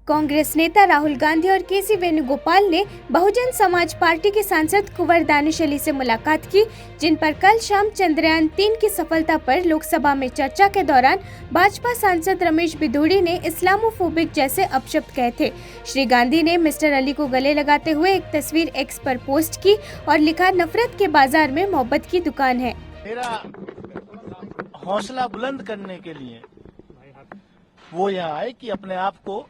कांग्रेस नेता राहुल गांधी और केसी वेणुगोपाल ने बहुजन समाज पार्टी के सांसद कुंवर दानिश अली से मुलाकात की, जिन पर कल शाम चंद्रयान 3 की सफलता पर लोकसभा में चर्चा के दौरान भाजपा सांसद रमेश बिधूड़ी ने इस्लामोफोबिक जैसे अपशब्द कहे थे। श्री गांधी ने मिस्टर अली को गले लगाते हुए एक तस्वीर एक्स पर पोस्ट की और लिखा, नफरत के बाजार में मोहब्बत की दुकान है। मेरा हौसला बुलंद करने के लिए वो यहाँ आए कि अपने आप को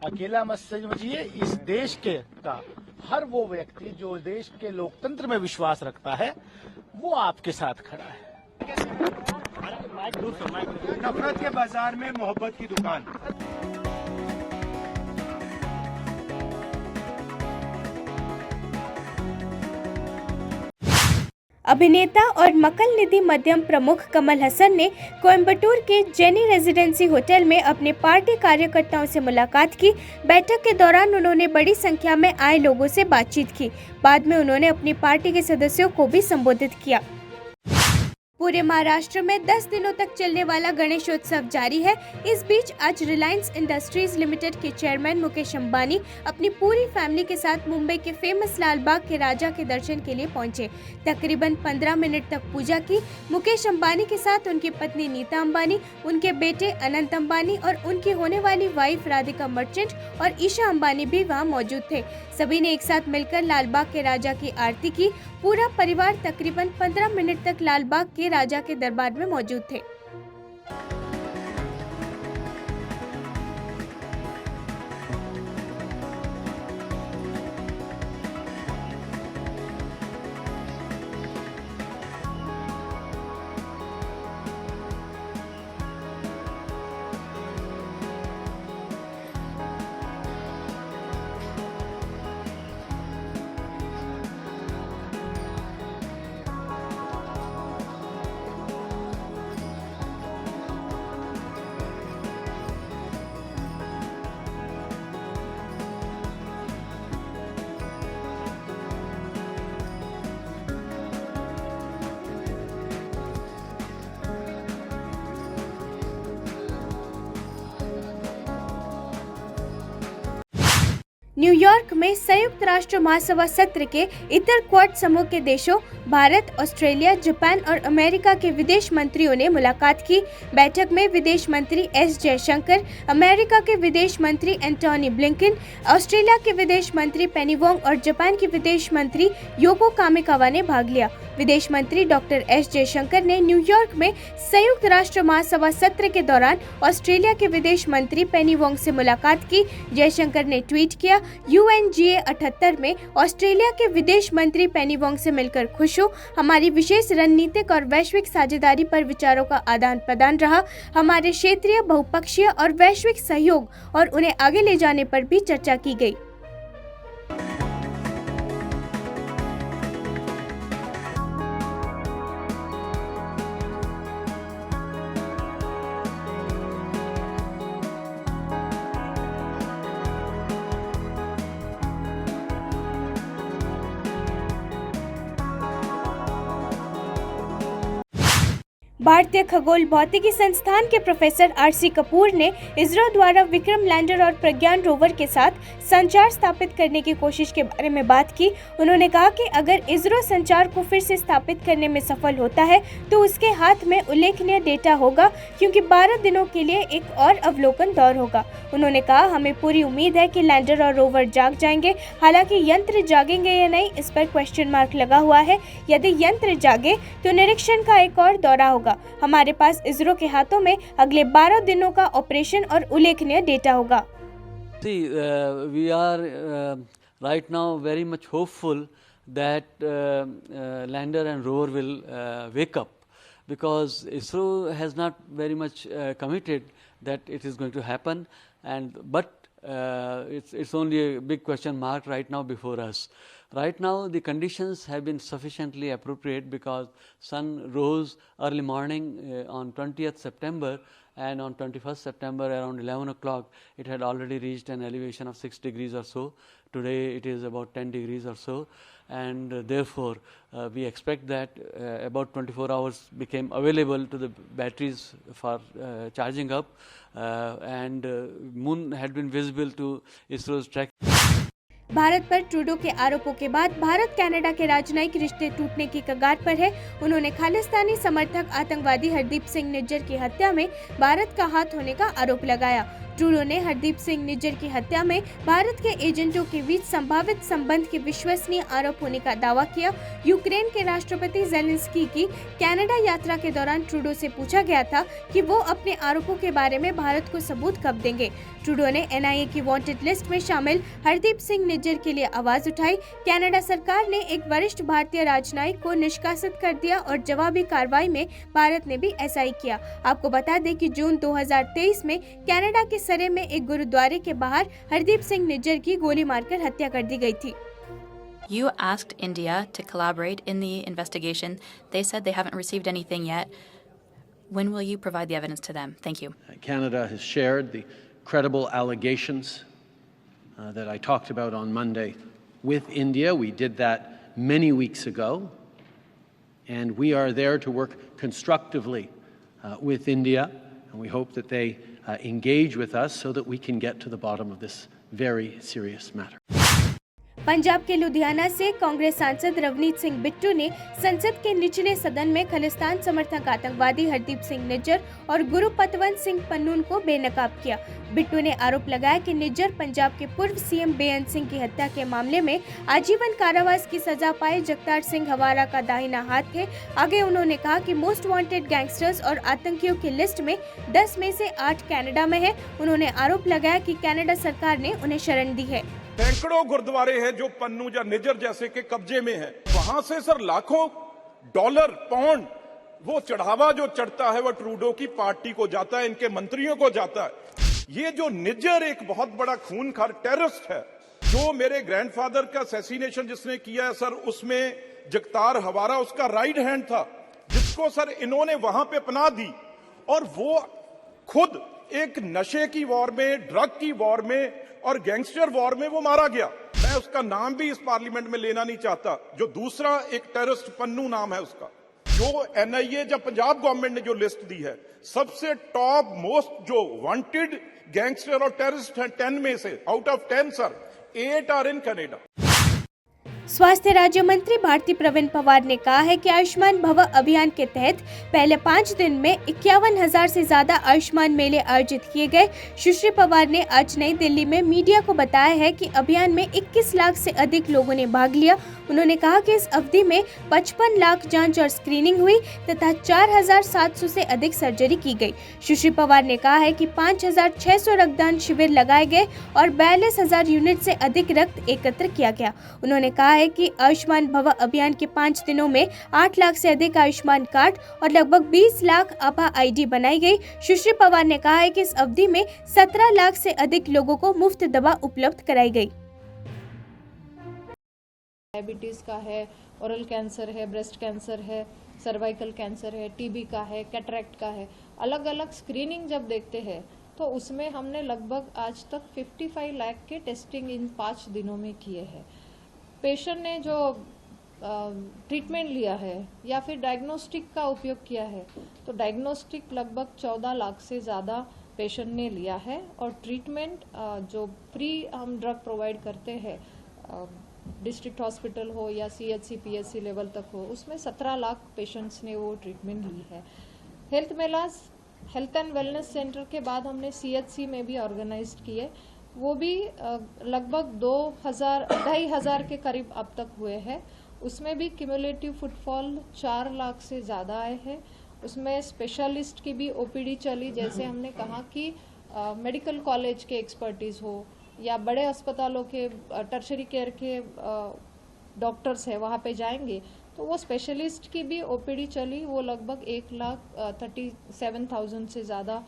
अकेला मत समझिए। इस देश के का हर वो व्यक्ति जो देश के लोकतंत्र में विश्वास रखता है वो आपके साथ खड़ा है। नफरत के बाजार में मोहब्बत की दुकान। अभिनेता और मक्कल निधि मध्यम प्रमुख कमल हसन ने कोयम्बटूर के जेनी रेजिडेंसी होटल में अपने पार्टी कार्यकर्ताओं से मुलाकात की। बैठक के दौरान उन्होंने बड़ी संख्या में आए लोगों से बातचीत की। बाद में उन्होंने अपनी पार्टी के सदस्यों को भी संबोधित किया। पूरे महाराष्ट्र में 10 दिनों तक चलने वाला गणेशोत्सव जारी है। इस बीच आज रिलायंस इंडस्ट्रीज लिमिटेड के चेयरमैन मुकेश अंबानी अपनी पूरी फैमिली के साथ मुंबई के फेमस लाल बाग के राजा के दर्शन के लिए पहुंचे। तकरीबन 15 मिनट तक पूजा की। मुकेश अंबानी के साथ उनकी पत्नी नीता अंबानी, उनके बेटे अनंत अंबानी और उनकी होने वाली वाइफ राधिका मर्चेंट और ईशा अंबानी भी वहां मौजूद थे। सभी ने एक साथ मिलकर लाल बाग के राजा की आरती की। पूरा परिवार तकरीबन 15 मिनट तक लाल बाग के राजा के दरबार में मौजूद थे। न्यूयॉर्क में संयुक्त राष्ट्र महासभा सत्र के इतर क्वाड समूह के देशों भारत, ऑस्ट्रेलिया, जापान और अमेरिका के विदेश मंत्रियों ने मुलाकात की। बैठक में विदेश मंत्री एस जयशंकर, अमेरिका के विदेश मंत्री एंटोनी ब्लिंकन, ऑस्ट्रेलिया के विदेश मंत्री पेनी वोंग और जापान के विदेश मंत्री योको कामिकावा ने भाग लिया। विदेश मंत्री डॉक्टर एस जयशंकर ने न्यूयॉर्क में संयुक्त राष्ट्र महासभा सत्र के दौरान ऑस्ट्रेलिया के विदेश मंत्री पेनी वोंग से मुलाकात की। जयशंकर ने ट्वीट किया, UNGA 78 में ऑस्ट्रेलिया के विदेश मंत्री पेनी वोंग से मिलकर खुश हूँ। हमारी विशेष रणनीतिक और वैश्विक साझेदारी पर विचारों का आदान प्रदान रहा। हमारे क्षेत्रीय, बहुपक्षीय और वैश्विक सहयोग और उन्हें आगे ले जाने पर भी चर्चा की गई। भारतीय खगोल भौतिकी संस्थान के प्रोफेसर RC कपूर ने इसरो द्वारा विक्रम लैंडर और प्रज्ञान रोवर के साथ संचार स्थापित करने की कोशिश के बारे में बात की। उन्होंने कहा कि अगर इसरो संचार को फिर से स्थापित करने में सफल होता है तो उसके हाथ में उल्लेखनीय डेटा होगा, क्योंकि 12 दिनों के लिए एक और अवलोकन दौर होगा। उन्होंने कहा, हमें पूरी उम्मीद है कि लैंडर और रोवर जाग जाएंगे। हालांकि यंत्र जागेंगे या नहीं, इस पर क्वेश्चन मार्क लगा हुआ है। यदि यंत्र जागे तो निरीक्षण का एक और दौरा होगा। हमारे पास इसरो के हाथों में अगले 12 दिनों का ऑपरेशन और उल्लेखनीय डेटा होगा। See, we are right now very much hopeful that lander and rover will wake up, because ISRO has not very much committed that it is going to happen, but it's only a big question mark right now before us. Right now the conditions have been sufficiently appropriate because sun rose early morning on 20th September, and on 21st September around 11 o'clock it had already reached an elevation of 6 degrees or so. Today it is about 10 degrees or so, and therefore we expect that about 24 hours became available to the batteries for charging up, and moon had been visible to ISRO's track. Bharat पर Trudeau के आरोपों के बाद Bharat Canada के राजनयिक रिश्ते टूटने की कगार पर है। उन्होंने खालिस्तानी समर्थक आतंकवादी हरदीप सिंह निज्जर की हत्या में भारत का हाथ होने का आरोप लगाया। ट्रूडो ने हरदीप सिंह निज्जर की हत्या में भारत के एजेंटों के बीच संभावित संबंध के विश्वसनीय आरोप होने का दावा किया। यूक्रेन के राष्ट्रपति ज़ेलेंस्की की कनाडा यात्रा के दौरान ट्रूडो से पूछा गया था कि वो अपने आरोपों के बारे में भारत को सबूत कब देंगे। ट्रूडो ने एनआईए की वांटेड लिस्ट में शामिल हरदीप सिंह निज्जर के लिए आवाज उठाई। कनाडा सरकार ने एक वरिष्ठ भारतीय राजनयिक को निष्कासित कर दिया और जवाबी कार्रवाई में भारत ने भी ऐसा ही किया। आपको बता दें कि जून 2023 में कनाडा के सरे में एक गुरुद्वारे के बाहर हरदीप सिंह निज्जर की गोली मारकर हत्या कर दी गई थी। You asked India to collaborate in the investigation. They said they haven't received anything yet. When will you provide the evidence to them? Thank you. Canada has shared the credible allegations that I talked about on Monday with India. We did that many weeks ago, and we are there to work constructively with India, and we hope that they engage with us so that we can get to the bottom of this very serious matter. Punjab के लुधियाना से कांग्रेस सांसद रवनीत सिंह बिट्टू ने संसद के निचले सदन में खालिस्तान समर्थक आतंकवादी हरदीप सिंह निज्जर और गुरु पतवंत सिंह पन्नून को बेनकाब किया। बिट्टू ने आरोप लगाया कि निज्जर पंजाब के पूर्व सीएम बेअंत सिंह की हत्या के मामले में आजीवन कारावास की सजा पाए जगतार सिंह हवारा का दाहिना हाथ थे। आगे उन्होंने कहा कि मोस्ट वांटेड गैंगस्टर्स और आतंकियों की लिस्ट में 10 में से 8 कनाडा में है। उन्होंने आरोप लगाया कि कनाडा सरकार ने उन्हें शरण दी है। सैकड़ों गुरुद्वारे हैं जो पन्नू या निज्जर जैसे के कब्जे में है। वहां से सर लाखों डॉलर पाउंड वो चढ़ावा जो चढ़ता है वो ट्रूडो की पार्टी को जाता है, इनके मंत्रियों को जाता है। ये जो निज्जर एक बहुत बड़ा खूनखार टेररिस्ट है, जो मेरे ग्रैंडफादर का असैसिनेशन जिसने किया है सर, उसमें जगतार हवारा उसका राइट हैंड था, जिसको सर इन्होंने वहां पे पनाह दी, और वो खुद एक नशे की वॉर में, ड्रग की वॉर में और गैंगस्टर वॉर में वो मारा गया। मैं उसका नाम भी इस पार्लियामेंट में लेना नहीं चाहता। जो दूसरा एक टेररिस्ट पन्नू नाम है उसका, जो एनआईए जब पंजाब गवर्नमेंट ने जो लिस्ट दी है, सबसे टॉप मोस्ट जो वांटेड गैंगस्टर और टेररिस्ट हैं 10 में से, out of 10 sir 8 are in Canada. स्वास्थ्य राज्य मंत्री भारती प्रवीण पवार ने कहा है कि आयुष्मान भव अभियान के तहत पहले 5 दिन में 51,000 से ज्यादा आयुष्मान मेले आयोजित किए गए। सुश्री पवार ने आज नई दिल्ली में मीडिया को बताया है कि अभियान में 21 लाख से अधिक लोगों ने भाग लिया। उन्होंने कहा कि इस अवधि में 55 लाख जांच और स्क्रीनिंग हुई तथा 4,700 से अधिक सर्जरी की गई। सुश्री पवार ने कहा है कि 5,600 रक्तदान शिविर लगाए गए और 42,000 यूनिट से अधिक रक्त एकत्र किया गया। उन्होंने कहा है कि आयुष्मान भव अभियान के 5 दिनों में 8 लाख से अधिक आयुष्मान कार्ड और लगभग 20 लाख आभा आईडी बनाई गई। सुश्री पवार ने कहा है कि इस अवधि में 17 लाख से अधिक लोगों को मुफ्त दवा उपलब्ध कराई गई। डायबिटीज़ का है, ओरल कैंसर है, ब्रेस्ट कैंसर है, सर्वाइकल कैंसर है, टीबी का है, कैटरेक्ट का है, अलग अलग स्क्रीनिंग जब देखते हैं तो उसमें हमने लगभग आज तक 55 लाख के टेस्टिंग इन 5 दिनों में किए हैं। पेशेंट ने जो ट्रीटमेंट लिया है या फिर डायग्नोस्टिक का उपयोग किया है, तो डायग्नोस्टिक लगभग 14 लाख से ज़्यादा पेशेंट ने लिया है, और ट्रीटमेंट जो फ्री हम ड्रग प्रोवाइड करते हैं डिस्ट्रिक्ट हॉस्पिटल हो या सीएचसी पीएचसी लेवल तक हो, उसमें 17 लाख पेशेंट्स ने वो ट्रीटमेंट ली है। Health MELAS, health and wellness centre के बाद हमने सीएचसी में भी ऑर्गेनाइज किए, वो भी लगभग 2,500 के करीब अब तक हुए हैं। उसमें भी क्यूमुलेटिव फुटफॉल 4 लाख से ज़्यादा आए हैं। उसमें स्पेशलिस्ट की भी ओपीडी चली, जैसे हमने कहा कि मेडिकल कॉलेज के एक्सपर्टीज़ हो या बड़े अस्पतालों के टर्शरी केयर के डॉक्टर्स है वहाँ पे जाएंगे, तो वो स्पेशलिस्ट की भी ओपीडी चली। वो लगभग 1,37,000 से ज़्यादा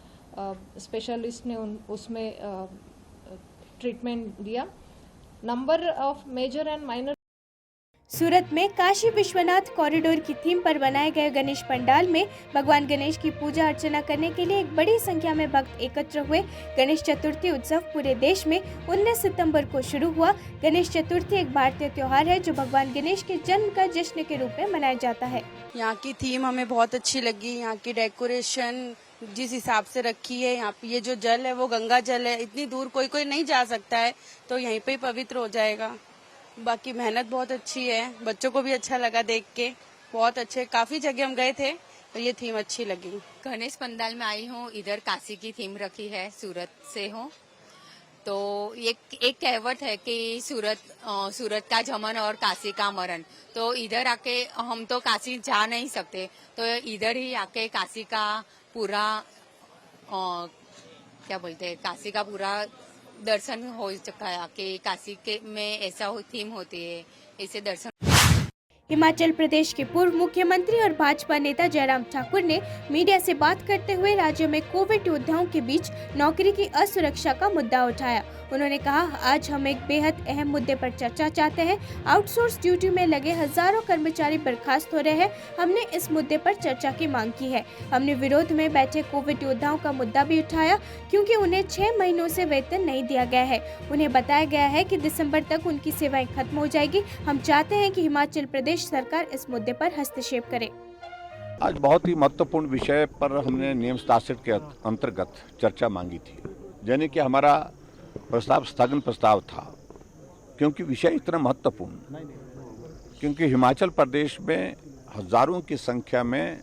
स्पेशलिस्ट ने उसमें ट्रीटमेंट दिया। Number of major and minor Surat में काशी विश्वनाथ कॉरिडोर की थीम पर बनाए गए गणेश पंडाल में भगवान गणेश की पूजा अर्चना करने के लिए एक बड़ी संख्या में भक्त एकत्र हुए। गणेश चतुर्थी उत्सव पूरे देश में 19 सितंबर को शुरू हुआ। गणेश चतुर्थी एक भारतीय त्योहार है जो भगवान गणेश के जन्म का जश्न के रूप में मनाया जाता है। यहाँ की थीम हमें बहुत अच्छी लगी। यहाँ की डेकोरेशन जिस हिसाब से रखी है, यहाँ पे ये जो जल है वो गंगा जल है, इतनी दूर कोई नहीं जा सकता है, तो यहीं पे ही पवित्र हो जाएगा। बाकी मेहनत बहुत अच्छी है, बच्चों को भी अच्छा लगा देख के, बहुत अच्छे। काफी जगह हम गए थे तो ये थीम अच्छी लगी। गणेश पंडाल में आई हूँ, इधर काशी की थीम रखी है, सूरत से हूँ। तो एक कहावत है कि सूरत का जमन और काशी का मरण। तो इधर आके हम तो काशी जा नहीं सकते, तो इधर ही आके काशी का पूरा क्या बोलते हैं, काशी का पूरा दर्शन हो चुका है कि काशी के में ऐसा थीम होती है, इसे दर्शन। हिमाचल प्रदेश के पूर्व मुख्यमंत्री और भाजपा नेता जयराम ठाकुर ने मीडिया से बात करते हुए राज्य में कोविड योद्धाओं के बीच नौकरी की असुरक्षा का मुद्दा उठाया। उन्होंने कहा, आज हम एक बेहद अहम मुद्दे पर चर्चा चाहते हैं। आउटसोर्स ड्यूटी में लगे हजारों कर्मचारी बर्खास्त हो रहे हैं। हमने इस मुद्दे पर चर्चा की मांग की है। हमने विरोध में बैठे कोविड योद्धाओं का मुद्दा भी उठाया क्योंकि उन्हें 6 महीनों से वेतन नहीं दिया गया है। उन्हें बताया गया है कि दिसंबर तक उनकी सेवाएं खत्म हो जाएगी। हम चाहते हैं कि हिमाचल प्रदेश सरकार इस मुद्दे पर हस्तक्षेप करे। आज बहुत ही महत्वपूर्ण विषय पर हमने नियम शासन के अंतर्गत चर्चा मांगी थी, यानी कि हमारा प्रस्ताव स्थगन प्रस्ताव था, क्योंकि विषय इतना महत्वपूर्ण, क्योंकि हिमाचल प्रदेश में हजारों की संख्या में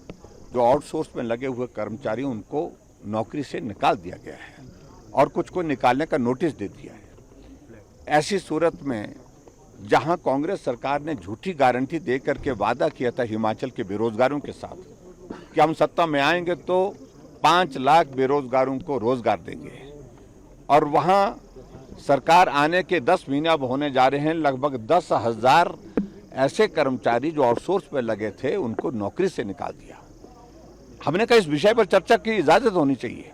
जो आउटसोर्स में लगे हुए कर्मचारी उनको नौकरी से निकाल दिया गया है और कुछ को निकालने का नोटिस दे दिया है। ऐसी सूरत में जहां कांग्रेस सरकार ने झूठी गारंटी दे करके वादा किया था हिमाचल के बेरोजगारों के साथ कि हम सत्ता में आएंगे तो 5 लाख बेरोजगारों को रोजगार देंगे, और वहां सरकार आने के 10 महीने अब होने जा रहे हैं, लगभग 10,000 ऐसे कर्मचारी जो आउटसोर्स पे लगे थे उनको नौकरी से निकाल दिया। हमने कहा इस विषय पर चर्चा की इजाजत होनी चाहिए।